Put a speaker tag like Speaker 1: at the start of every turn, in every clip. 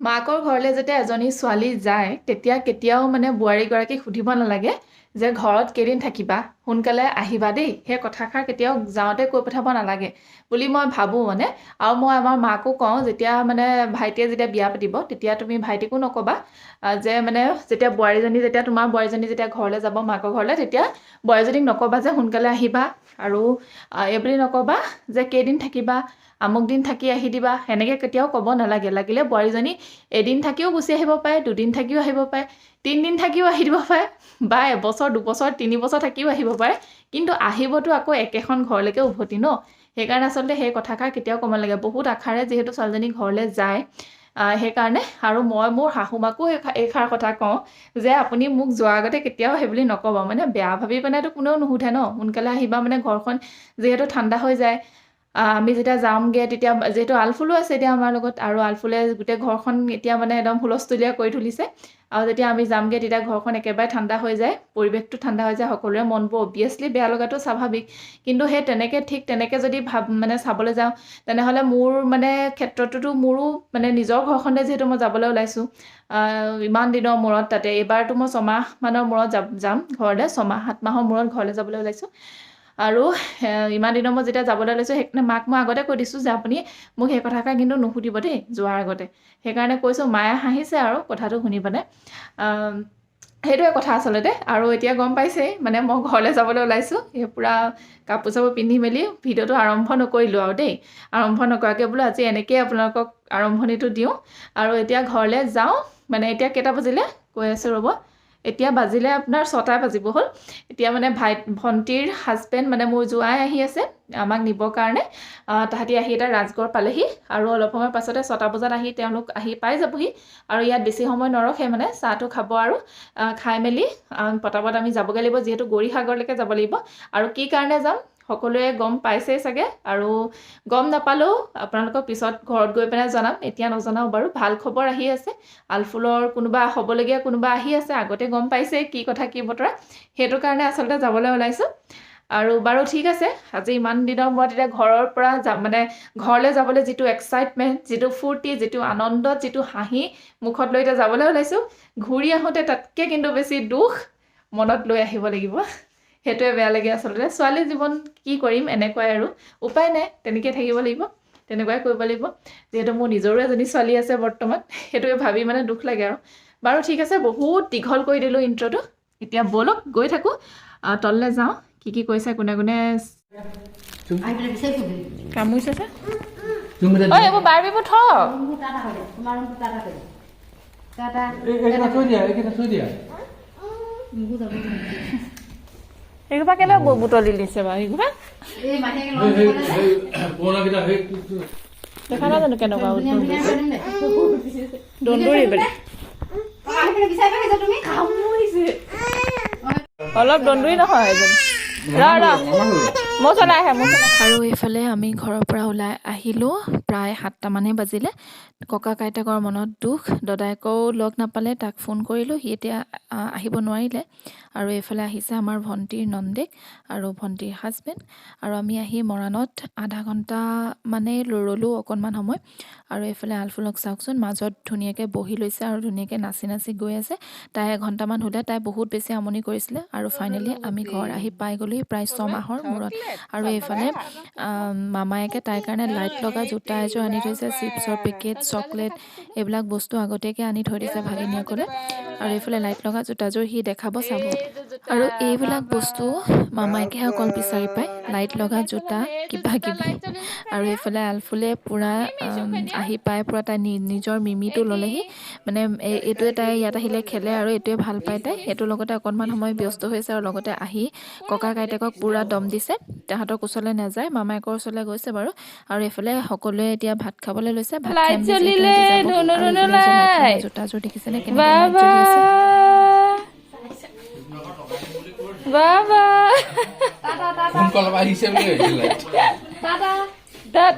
Speaker 1: মাকৰ ঘৰলৈ যেতিয়া এজনী ছোৱালী যায় তেতিয়া কেতিয়াও মানে বোৱাৰীগৰাকীক সুধিব নালাগে যে ঘৰত কেইদিন থাকিবা, সোনকালে আহিবা দেই, সেই কথাষাৰ কেতিয়াও যাওঁতে কৈ পঠাব নালাগে বুলি মই ভাবোঁ মানে। আৰু মই আমাৰ মাকো কওঁ, যেতিয়া মানে ভাইটিয়ে যেতিয়া বিয়া পাতিব তেতিয়া তুমি ভাইটিকো নক'বা যে মানে যেতিয়া তোমাৰ বোৱাৰীজনী যেতিয়া ঘৰলৈ যাব মাকৰ ঘৰলৈ, তেতিয়া বোৱাৰীজনীক নক'বা যে সোনকালে আহিবা, আৰু এইবুলি নক'বা যে কেইদিন থাকিবা, আমুক দিন থাকি আহি দিবা, সেনেকৈ কেতিয়াও ক'ব নালাগে। লাগিলে বোৱাৰীজনী এদিন থাকিও গুচি আহিব পাৰে, দুদিন থাকিও আহিব পাৰে, 3 দিন থাকিও আহি দিব পাৰে, বা এবছৰ 2 বছৰ 3 বছৰ থাকিও আহিব পাৰে, কিন্তু আহিবতো আকৌ একেখন ঘৰলৈকে উভতি ন। সেইকাৰণে আচলতে সেই কথাষাৰ কেতিয়াও ক'ব নালাগে। বহুত আশাৰে যিহেতু ছোৱালীজনী ঘৰলৈ যায়, সেইকাৰণে। আৰু মই মোৰ শাহুমাকো এইষাৰ কথা কওঁ যে আপুনি মোক যোৱাৰ আগতে কেতিয়াও সেইবুলি নক'ব, মানে বেয়া ভাবি পেলাইতো কোনেও নুসুধে ন, সোনকালে আহিবা মানে ঘৰখন যিহেতু ঠাণ্ডা হৈ যায়। আমি যেতিয়া যামগৈ তেতিয়া যিহেতু আলফুলো আছে এতিয়া আমাৰ লগত, আৰু আলফুলে গোটেই ঘৰখন এতিয়া মানে একদম হুলস্থুলীয়া কৰি তুলিছে, আৰু যেতিয়া আমি যামগৈ তেতিয়া ঘৰখন একেবাৰে ঠাণ্ডা হৈ যায়, পৰিৱেশটো ঠাণ্ডা হৈ যায়, সকলোৰে মনবোৰ অবভিয়াছলি বেয়া লগাটো স্বাভাৱিক। কিন্তু সেই ঠিক তেনেকৈ যদি মানে চাবলৈ যাওঁ, তেনেহ'লে মোৰ মানে ক্ষেত্ৰটোতো মোৰো মানে নিজৰ ঘৰখনলৈ যিহেতু মই যাবলৈ ওলাইছোঁ ইমান দিনৰ মূৰত, তাতে এইবাৰতো মই 6 মাহমানৰ মূৰত যাম ঘৰলৈ, 6 মাহ 7 মাহৰ মূৰত ঘৰলৈ যাবলৈ ওলাইছোঁ। আৰু ইমান দিনৰ মই যেতিয়া যাবলৈ লৈছোঁ, সেইকাৰণে মাক মই আগতে কৈ দিছোঁ যে আপুনি মোক সেই কথাষাৰ কিন্তু নুসুধিব দেই যোৱাৰ আগতে। সেইকাৰণে কৈছোঁ, মায়ে হাঁহিছে আৰু কথাটো শুনি পেলাই। সেইটোৱে কথা আচলতে। আৰু এতিয়া গম পাইছেই মানে মই ঘৰলৈ যাবলৈ ওলাইছোঁ, এই পূৰা কাপোৰ চাপোৰ পিন্ধি মেলি ভিডিঅ'টো আৰম্ভ নকৰিলোঁ আৰু দেই, আৰম্ভ নকৰাকৈ বোলো আজি এনেকৈয়ে আপোনালোকক আৰম্ভণিটো দিওঁ। আৰু এতিয়া ঘৰলৈ যাওঁ, মানে এতিয়া কেইটা বাজিলে কৈ আছোঁ ৰ'ব, এতিয়া বাজিলে আপোনাৰ 6টা বাজিব হ'ল। এতিয়া মানে ভণ্টিৰ হাজবেণ্ড মানে মোৰ জোঁৱাই আহি আছে আমাক নিবৰ কাৰণে। তাহাঁতি আহি এতিয়া ৰাজগড় পালেহি, আৰু অলপ সময় পাছতে 6টা বজাত তেওঁলোক আহি পাই যাবহি। আৰু ইয়াত বেছি সময় নৰখে, মানে চাহটো খাব আৰু খাই মেলি পটাপট আমি যাবগৈ লাগিব, যিহেতু গৌৰীসাগৰলৈকে যাব লাগিব। আৰু কি কাৰণে যাম সকলোৱে গম পাইছেই চাগে, আৰু গম নাপালেও আপোনালোকক পিছত ঘৰত গৈ পেলাই জনাম, এতিয়া নজনাও বাৰু। ভাল খবৰ আহি আছে, আলফুলৰ কোনোবা হ'বলগীয়া কোনোবা আহি আছে, আগতে গম পাইছেই কি কথা কি বতৰা, সেইটো কাৰণে আচলতে যাবলৈ ওলাইছোঁ। আৰু বাৰু ঠিক আছে, আজি ইমান দিনৰ মূৰত এতিয়া ঘৰৰ পৰা মানে ঘৰলৈ যাবলৈ যিটো এক্সাইটমেণ্ট, যিটো ফূৰ্তি, যিটো আনন্দত, যিটো হাঁহি মুখত লৈ এতিয়া যাবলৈ ওলাইছোঁ, ঘূৰি আহোঁতে তাতকৈ কিন্তু বেছি দুখ মনত লৈ আহিব লাগিব। সেইটোৱে বেয়া লাগে আচলতে। ছোৱালী জীৱন কি কৰিম, এনেকুৱাই আৰু, উপায় নাই, তেনেকৈ থাকিব লাগিব, তেনেকুৱাই কৰিব লাগিব, যিহেতু মোৰ নিজৰো এজনী ছোৱালী আছে বৰ্তমান। সেইটোৱে ভাবি মানে দুখ লাগে আৰু। বাৰু ঠিক আছে, বহুত দীঘল কৰি দিলোঁ ইণ্ট্ৰ'টো, এতিয়া ব'লক গৈ থাকোঁ তললৈ যাওঁ। কি কৈছে কোনে কোনে কামুৰিছে যে, ঐ এইবোৰ বাৰ্বিবোৰ থ। এইসোপা কেলৈ বুটলি দিছে বাৰু, এইসোপা দেখা নাই জানো কেনেকুৱা দন্দুৰি বোলে, অলপ দন্দুৰি নহয় এজনী। আৰু এইফালে আমি ঘৰৰ পৰা ওলাই আহিলোঁ, প্ৰায় 7টামানেই বাজিলে। ককা আইতাকৰ মনত দুখ, দদায়েকেও লগ নাপালে, তাক ফোন কৰিলোঁ, সি এতিয়া আহিব নোৱাৰিলে। আৰু এইফালে আহিছে আমাৰ ভণ্টিৰ নন্দেক আৰু ভণ্টিৰ হাজবেণ্ড। আৰু আমি আহি মৰাণত আধা ঘণ্টা মানে ৰ'লোঁ অকণমান সময়। আৰু এইফালে আলফুলক চাওকচোন, মাজত ধুনীয়াকৈ বহি লৈছে আৰু ধুনীয়াকৈ নাচি নাচি গৈ আছে। তাই 1 ঘণ্টামান হ'লে, তাই বহুত বেছি আমনি কৰিছিলে। আৰু ফাইনেলি আমি ঘৰ আহি পাই গ'লোহি প্ৰায় 6 মাহৰ মূৰত। আৰু এইফালে মামায়েকে তাইৰ কাৰণে লাইট লগা জোতা এযোৰ আনি থৈছে, চিপছৰ পেকেট, চকলেট, এইবিলাক বস্তু আগতীয়াকৈ আনি থৈ দিছে ভাগিনীয়েকলৈ। আৰু এইফালে লাইট লগা জোতাযোৰ সি দেখাব চাব। আৰু এইবিলাক বস্তু মামায়েকেহে অকল বিচাৰি পায়, লাইট লগা জোতা কিবা কিবি। আৰু এইফালে আলফুলে পূৰা আহি পাই পূৰা তাই নিজৰ মিমিটো ল'লেহি, মানে এইটোৱে তাই ইয়াত আহিলে খেলে আৰু এইটোৱে ভাল পায় তাই, সেইটোৰ লগতে অকণমান সময় ব্যস্ত হৈছে। আৰু লগতে আহি ককা আইতাকক পূৰা দম দিছে, তাহাঁতৰ ওচৰলৈ নাযায়, মামায়েকৰ ওচৰলৈ গৈছে বাৰু। আৰু এইফালে সকলোৱে এতিয়া ভাত খাবলৈ লৈছে, ভাত খাই মেলি জোতাযোৰ দেখিছেনে কেনেকৈ লাইট জ্বলি আছে।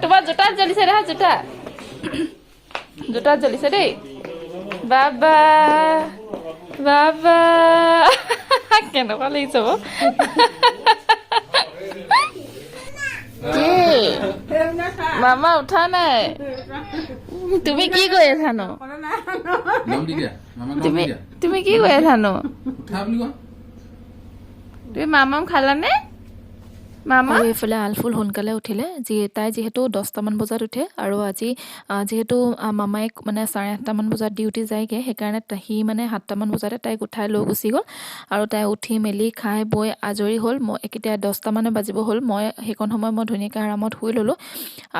Speaker 1: তোমাৰ জোতাত জ্বলিছে দেখা, জোতাত জ্বলিছে দেই। বাবা বাবা কেনেকুৱা লাগিছে কি মামা উঠা নাই, তুমি কি কৈ আছানো তুমি কি কৈ আছানো তুমি মামাম খালানে মামা এইফালে আলফুল সোনকালে উঠিলে তাই যিহেতু 10টামান বজাত উঠে আৰু আজি যিহেতু মামাই মানে 8:30মান বজাত ডিউটি যায়গৈ সেইকাৰণে সি মানে 7টামান বজাতে তাইক উঠাই লৈ গুচি গ'ল আৰু তাই উঠি মেলি খাই বৈ আজৰি হ'ল মই এতিয়া 10টামানে বাজিব হ'ল মই সেইকণ সময় মই ধুনীয়াকৈ আৰামত শুই ল'লোঁ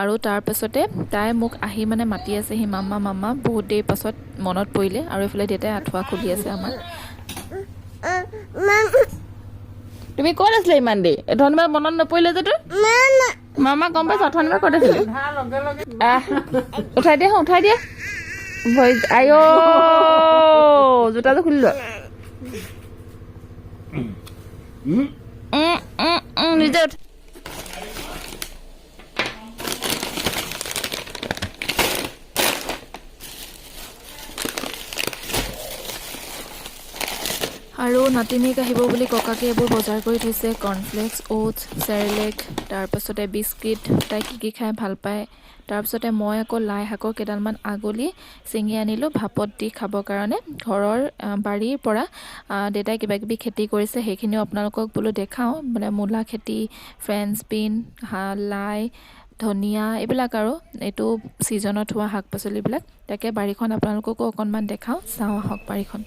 Speaker 1: আৰু তাৰপাছতে তাই মোক আহি মানে মাতি আছে সি মামা মামা বহুত দেৰি পাছত মনত পৰিলে আৰু এইফালে দেউতাই আঁঠুৱা খুলি আছে আমাৰ তুমি ক'ত আছিলে ইমান দেৰি ধন্যবাদ মনত নপৰিলে যে তোৰ মামা গম পাইছ ধন্যবাদ ক'ত আছিলে উঠাই দিয়া ভৰি আই জোতাটো খুলি লোৱা নিজে আৰু নাতিনীক আহিব বুলি ককাকে এইবোৰ বজাৰ কৰি থৈছে কৰ্ণফ্লেক্স অ'টছ চেৰেলেক তাৰপাছতে বিস্কিট তাই কি খাই ভাল পায় তাৰপিছতে মই আকৌ লাই শাকৰ কেইডালমান আগলি ছিঙি আনিলোঁ ভাপত দি খাবৰ কাৰণে ঘৰৰ বাৰীৰ পৰা দেউতাই কিবাকিবি খেতি কৰিছে সেইখিনিও আপোনালোকক বোলো দেখাওঁ মানে মূলা খেতি ফ্ৰেঞ্চ বিন লাই ধনিয়া এইবিলাক আৰু এইটো ছিজনত হোৱা শাক পাচলিবিলাক তাকে বাৰীখন আপোনালোককো অকণমান দেখাওঁ চাওঁ আহক বাৰীখন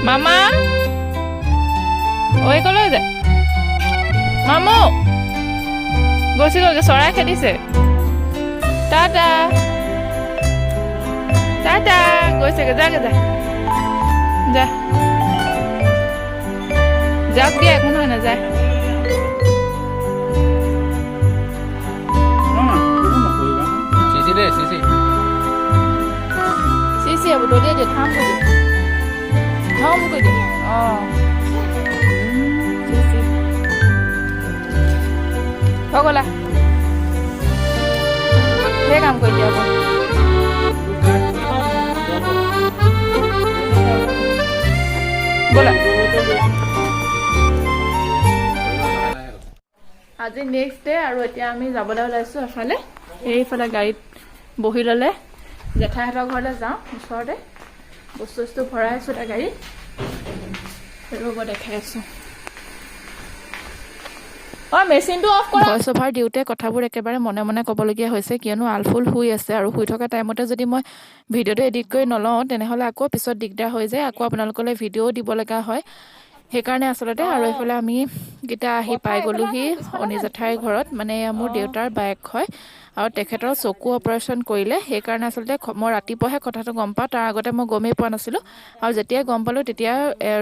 Speaker 1: মামা ঐ কলৈ যায় মামু গৈছিগৈ চৰাই খেদিছে টাটা টাটা গৈছেগৈ যাগৈ যা যাওক দিয়া একো নহয় নাযায় চিচি হ'ব দলিয়াই দিয়ে থাম কৰি দিয়ে থাম কৰি দিয়ে চিচি হৈ গ'লা সেই কাম কৰি দিয়া ব'লা আজি নেক্সট ডে আৰু এতিয়া আমি যাবলৈ ওলাইছোঁ এফালে এইফালে গাড়ীত বহি ল'লে জেঠাইহঁতৰ ঘৰলৈ যাওঁ ওচৰতে বস্তু ভৰাই আছোঁ তাৰ গাড়ীত ৰ'ব দেখাই আছোঁ মেচিনটো অফ কৰা ভইচ অভাৰ দিওঁতে কথাবোৰ একেবাৰে মনে মনে ক'বলগীয়া হৈছে কিয়নো আলফুল শুই আছে আৰু শুই থকা টাইমতে যদি মই ভিডিঅ'টো এডিট কৰি নলওঁ তেনেহ'লে আকৌ পিছত দিগদাৰ হৈ যায় আকৌ আপোনালোকলৈ ভিডিঅ'ও দিব লগা হয় সেইকাৰণে আচলতে আৰু এইফালে আমি গীতা আহি পাই গ'লোহি অনি জেঠাইৰ ঘৰত মানে মোৰ দেউতাৰ বায়েক হয় আৰু তেখেতৰ চকু অপাৰেশ্যন কৰিলে সেইকাৰণে আচলতে মই ৰাতিপুৱাহে কথাটো গম পাওঁ তাৰ আগতে মই গমেই পোৱা নাছিলোঁ আৰু যেতিয়াই গম পালোঁ তেতিয়া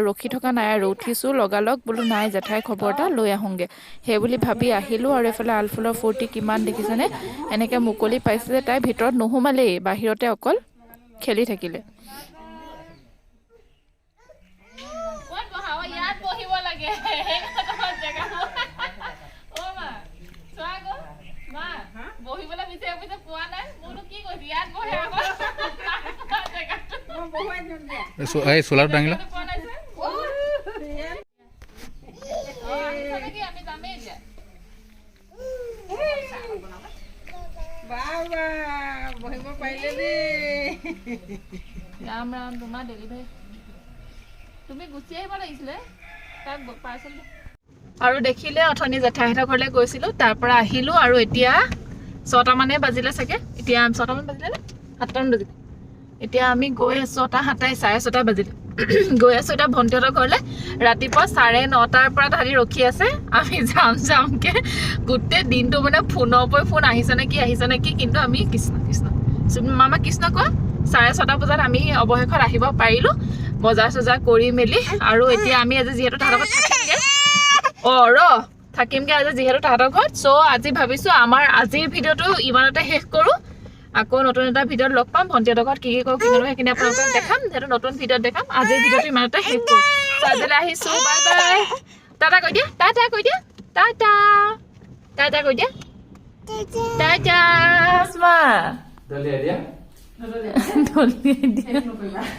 Speaker 1: ৰখি থকা নাই আৰু উঠিছোঁ লগালগ বোলো নাই জেঠাই খবৰ এটা লৈ আহোঁগৈ সেই বুলি ভাবি আহিলোঁ আৰু এইফালে আলফুলৰ ফূৰ্তি কিমান দেখিছেনে এনেকৈ মুকলি পাইছে যে তাই ভিতৰত নোসোমালেই বাহিৰতে অকল খেলি থাকিলে বহিবলৈ বিচাৰি পিছে পোৱা নাই মোৰনো কি কৈছে ইয়াত বহে আকৌ
Speaker 2: চোলাৰ দাঙিলা
Speaker 1: আমি যামেই এতিয়া বহিব পাৰিলে ৰাম ৰাম তোমাৰ ডেলিভাৰী তুমি গুচি আহিব লাগিছিলে তাক পাৰ্চেল আৰু দেখিলে অথনি জেঠাইহঁতৰ ঘৰলৈ গৈছিলোঁ তাৰ পৰা আহিলোঁ আৰু এতিয়া 6টামানে বাজিলে চাগে এতিয়া 6টামান বাজিলে নে 7টামান বাজিলে এতিয়া আমি গৈ আছোঁ 6:27 বাজিলে গৈ আছোঁ এতিয়া ভণ্টিহঁতৰ ঘৰলৈ ৰাতিপুৱা 9:30 পৰা তাহাঁতি ৰখি আছে আমি যামকৈ গোটেই দিনটো মানে ফোনৰ ওপৰত ফোন আহিছে নেকি কিন্তু আমি কৃষ্ণ মামা কৃষ্ণ কোৱা 6:30 বজাত আমি অৱশেষত আহিব পাৰিলোঁ বজাৰ চজাৰ কৰি মেলি আৰু এতিয়া আমি আজি যিহেতু তাহাঁতৰ ঘৰত থাকিমগৈ থাকিমগৈ আজি যিহেতু তাহাঁতৰ ঘৰত চ' আজি ভাবিছোঁ আমাৰ আজিৰ ভিডিঅ'টো ইমানতে শেষ কৰোঁ আকৌ নতুন এটা ভিডিঅ'ত লগ পাম ভণ্টিহঁতৰ ঘৰত কি কৰোঁ কি কৰোঁ সেইখিনি আপোনালোকক দেখাম যিহেতু নতুন ভিডিঅ'ত দেখাম আজিৰ ভিডিঅ'টো ইমানতে শেষ কৰোঁ চ' আজিলৈ আহিছোঁ বাই বাই টাটা কৈ দিয়া টাটা কৈ দিয়া টাটা টাটা কৈ দিয়া টাটা স্মা
Speaker 2: দলিয়াই দিয়া
Speaker 1: দলিয়াই দিয়া